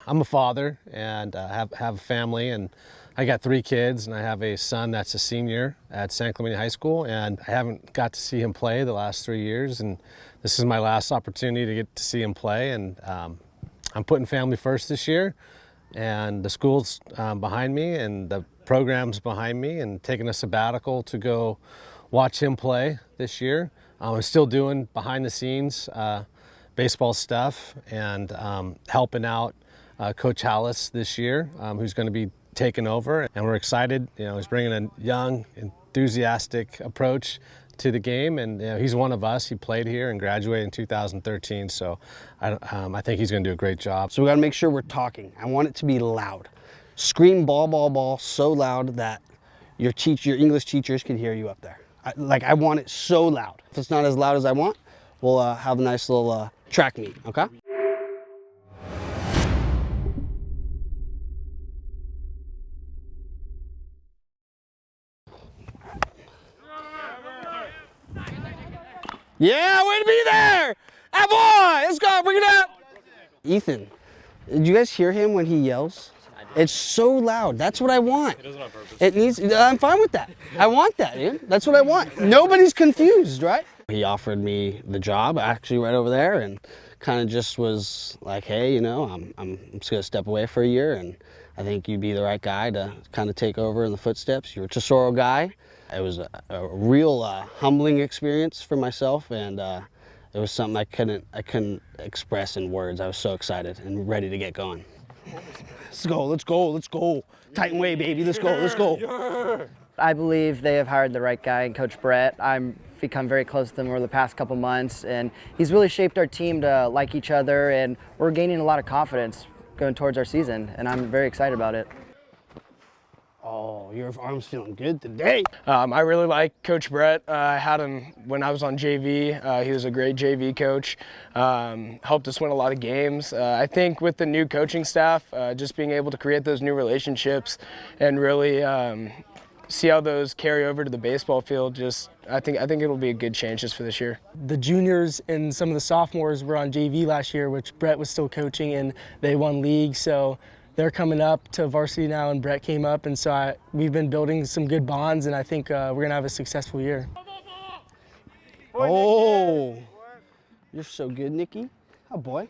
I'm a father and have a family, and I got 3 kids, and I have a son that's a senior at San Clemente High School, and I haven't got to see him play the last 3 years, and this is my last opportunity to get to see him play, and I'm putting family first this year, and the school's behind me, and the program's behind me, and taking a sabbatical to go watch him play this year. I'm still doing behind the scenes baseball stuff and helping out Coach Hallis this year, who's going to be taking over, and we're excited. He's bringing a young, enthusiastic approach to the game, and he's one of us. He played here and graduated in 2013, so I think he's going to do a great job. So we got to make sure we're talking. I want it to be loud. Scream ball, ball, ball so loud that your English teachers can hear you up there. I want it so loud. If it's not as loud as I want, we'll have a nice little track meet, okay? Yeah, way to be there! Hey boy, let's go, bring it up! Ethan, did you guys hear him when he yells? It's so loud. That's what I want. He does it on purpose. I'm fine with that. I want that, dude. That's what I want. Nobody's confused, right? He offered me the job, actually right over there, and kind of just was like, hey, I'm just gonna step away for a year, and I think you'd be the right guy to kind of take over in the footsteps. You're a Tesoro guy. It was a real humbling experience for myself, and it was something I couldn't express in words. I was so excited and ready to get going. Let's go. Tighten way, baby, let's go. I believe they have hired the right guy in Coach Brett. I'm become very close to him over the past couple months, and he's really shaped our team to like each other, and we're gaining a lot of confidence going towards our season, and I'm very excited about it. Oh, your arm's feeling good today. I really like Coach Brett. I had him when I was on JV. He was a great JV coach. Helped us win a lot of games. I think with the new coaching staff, just being able to create those new relationships and really see how those carry over to the baseball field, I think it'll be a good change just for this year. The juniors and some of the sophomores were on JV last year, which Brett was still coaching, and they won league. So they're coming up to varsity now, and Brett came up, and so we've been building some good bonds, and I think we're going to have a successful year. Oh, you're so good, Nikki. Oh, boy.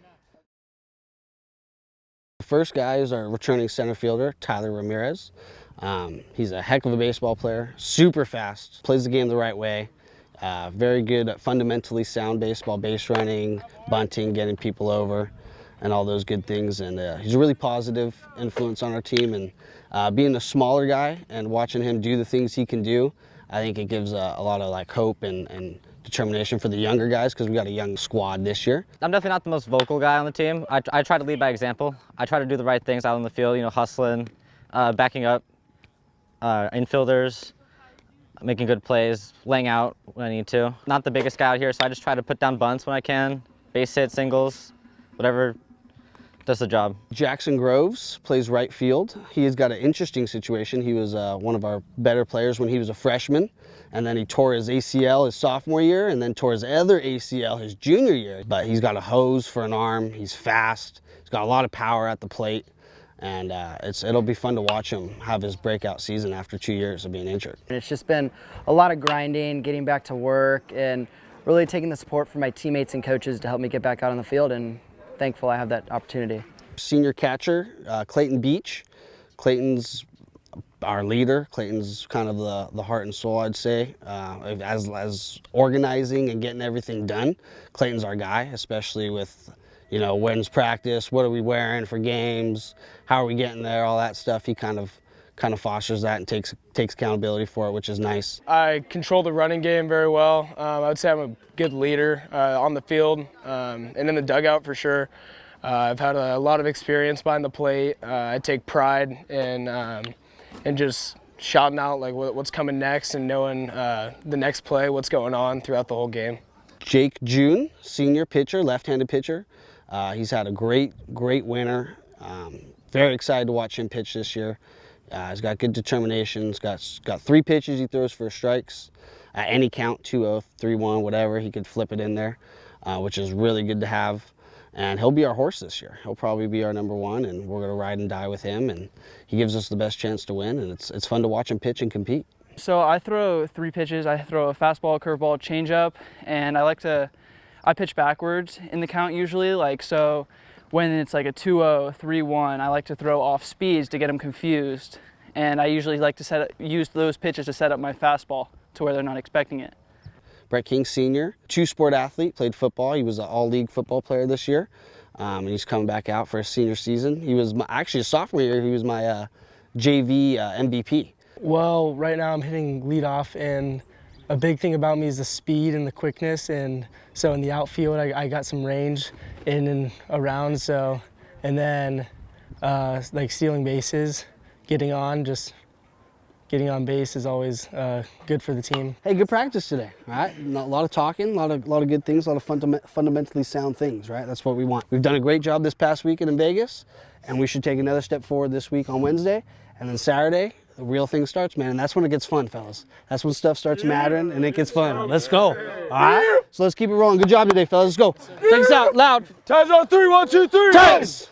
The first guy is our returning center fielder, Tyler Ramirez. He's a heck of a baseball player, super fast, plays the game the right way, very good at fundamentally sound baseball, base running, bunting, getting people over, and all those good things. And he's a really positive influence on our team, and being a smaller guy and watching him do the things he can do, I think it gives a lot of hope and determination for the younger guys, because we got a young squad this year. I'm definitely not the most vocal guy on the team. I try to lead by example. I try to do the right things out on the field, hustling, backing up infielders, making good plays, laying out when I need to. Not the biggest guy out here, so I just try to put down bunts when I can, base hit, singles, whatever does the job. Jackson Groves plays right field. He has got an interesting situation. He was one of our better players when he was a freshman, and then he tore his ACL his sophomore year, and then tore his other ACL his junior year. But he's got a hose for an arm. He's fast. He's got a lot of power at the plate, and it'll be fun to watch him have his breakout season after 2 years of being injured. It's just been a lot of grinding, getting back to work, and really taking the support from my teammates and coaches to help me get back out on the field, and thankful I have that opportunity. Senior catcher, Clayton Beach. Clayton's our leader. Clayton's kind of the heart and soul, I'd say, as organizing and getting everything done. Clayton's our guy, especially with, when's practice, what are we wearing for games, how are we getting there, all that stuff. He kind of fosters that and takes accountability for it, which is nice. I control the running game very well. I would say I'm a good leader on the field and in the dugout for sure. I've had a lot of experience behind the plate. I take pride in just shouting out what's coming next and knowing the next play, what's going on throughout the whole game. Jake June, senior pitcher, left-handed pitcher. He's had a great winter. Very excited to watch him pitch this year. He's got good determination. He's got 3 pitches he throws for strikes. At any count, 2-0, 3-1, whatever, he could flip it in there, which is really good to have. And he'll be our horse this year. He'll probably be our number one, and we're going to ride and die with him, and he gives us the best chance to win, and it's fun to watch him pitch and compete. So I throw 3 pitches. I throw a fastball, curveball, changeup, and I pitch backwards in the count usually. So when it's like a 2-0, 3-1, I like to throw off speeds to get them confused. And I usually like to use those pitches to set up my fastball to where they're not expecting it. Brett King Sr., 2-sport athlete, played football. He was an all-league football player this year, and he's coming back out for his senior season. He was actually a sophomore year. He was my JV MVP. Well, right now I'm hitting leadoff, and a big thing about me is the speed and the quickness. And so in the outfield, I got some range in and around. So, and then like stealing bases, getting on base is always good for the team. Hey, good practice today, all right? A lot of talking, a lot of good things, a lot of fundamentally sound things, right? That's what we want. We've done a great job this past weekend in Vegas, and we should take another step forward this week on Wednesday, and then Saturday, the real thing starts, man, and that's when it gets fun, fellas. That's when stuff starts mattering, and it gets fun. Let's go, all right? So let's keep it rolling. Good job today, fellas. Let's go. Take us out, loud. Time's on 3, 1, 2, 3. Times.